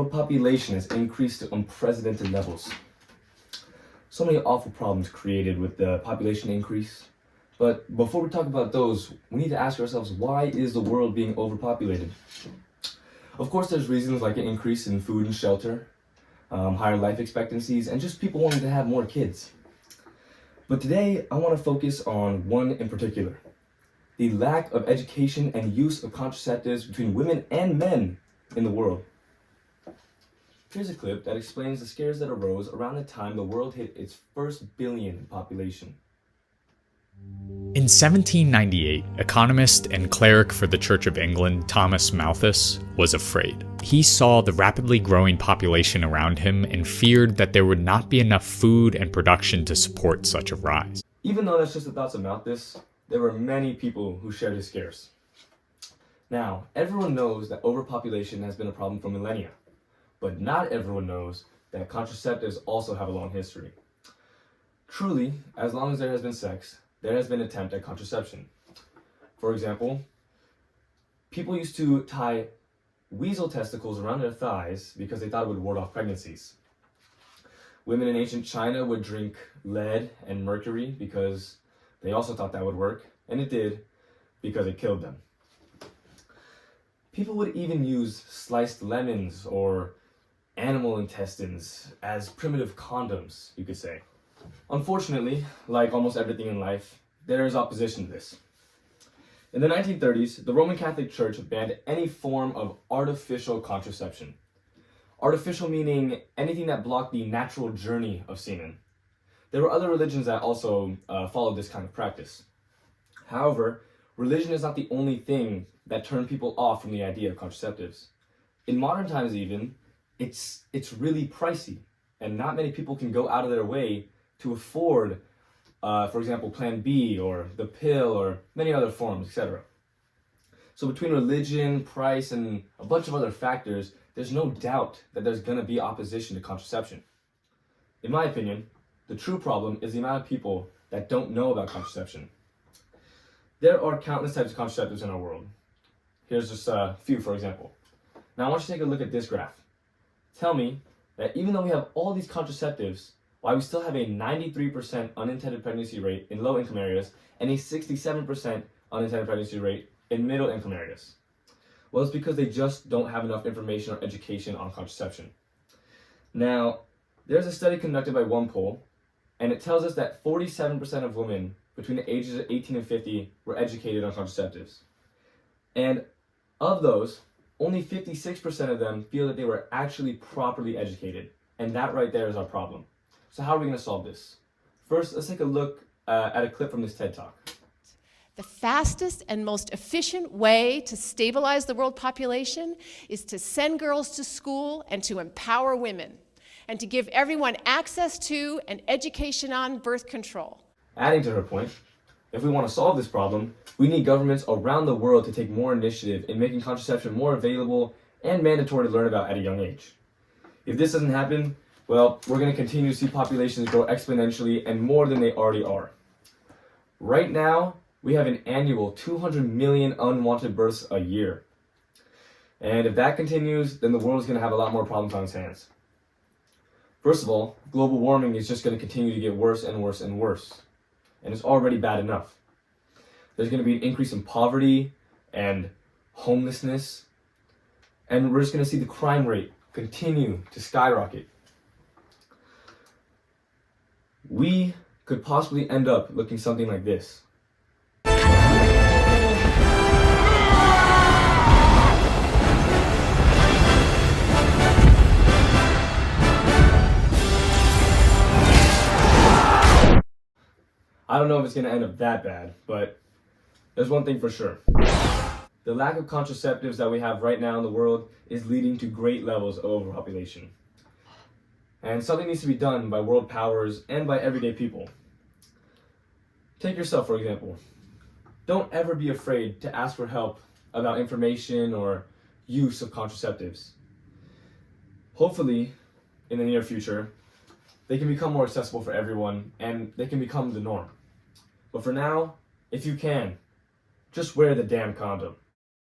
Overpopulation has increased to unprecedented levels. So many awful problems created with the population increase. But before we talk about those, we need to ask ourselves, why is the world being overpopulated? Of course, there's reasons like an increase in food and shelter, higher life expectancies, and just people wanting to have more kids. But today, I want to focus on one in particular: the lack of education and use of contraceptives between women and men in the world. Here's a clip that explains the scares that arose around the time the world hit its first billion in population. In 1798, economist and cleric for the Church of England Thomas Malthus was afraid. He saw the rapidly growing population around him and feared that there would not be enough food and production to support such a rise. Even though that's just the thoughts of Malthus, there were many people who shared his scares. Now, everyone knows that overpopulation has been a problem for millennia, but not everyone knows that contraceptives also have a long history. Truly, as long as there has been sex, there has been an attempt at contraception. For example, people used to tie weasel testicles around their thighs because they thought it would ward off pregnancies. Women in ancient China would drink lead and mercury because they also thought that would work, and it did, because it killed them. People would even use sliced lemons or animal intestines as primitive condoms, you could say. Unfortunately, like almost everything in life, there is opposition to this. In the 1930s, the Roman Catholic Church banned any form of artificial contraception. Artificial meaning anything that blocked the natural journey of semen. There were other religions that also followed this kind of practice. However, religion is not the only thing that turned people off from the idea of contraceptives. In modern times even, it's really pricey, and not many people can go out of their way to afford, for example, Plan B or the pill or many other forms, etc. So between religion, price, and a bunch of other factors, there's no doubt that there's going to be opposition to contraception. In my opinion, the true problem is the amount of people that don't know about contraception. There are countless types of contraceptives in our world. Here's just a few, for example. Now I want you to take a look at this graph. Tell me that even though we have all these contraceptives, why we still have a 93% unintended pregnancy rate in low-income areas and a 67% unintended pregnancy rate in middle-income areas. Well, it's because they just don't have enough information or education on contraception. Now, there's a study conducted by OnePoll, and it tells us that 47% of women between the ages of 18 and 50 were educated on contraceptives. And of those, only 56% of them feel that they were actually properly educated. And that right there is our problem. So how are we going to solve this? First, let's take a look at a clip from this TED Talk. The fastest and most efficient way to stabilize the world population is to send girls to school and to empower women, and to give everyone access to and education on birth control. Adding to her point, if we want to solve this problem, we need governments around the world to take more initiative in making contraception more available and mandatory to learn about at a young age. If this doesn't happen, well, we're going to continue to see populations grow exponentially and more than they already are. Right now, we have an annual 200 million unwanted births a year. And if that continues, then the world is going to have a lot more problems on its hands. First of all, global warming is just going to continue to get worse and worse and worse. And it's already bad enough. There's going to be an increase in poverty and homelessness. And we're just going to see the crime rate continue to skyrocket. We could possibly end up looking something like this. I don't know if it's going to end up that bad, but there's one thing for sure. The lack of contraceptives that we have right now in the world is leading to great levels of overpopulation. And something needs to be done by world powers and by everyday people. Take yourself, for example. Don't ever be afraid to ask for help about information or use of contraceptives. Hopefully, in the near future, they can become more accessible for everyone and they can become the norm. But for now, if you can, just wear the damn condom.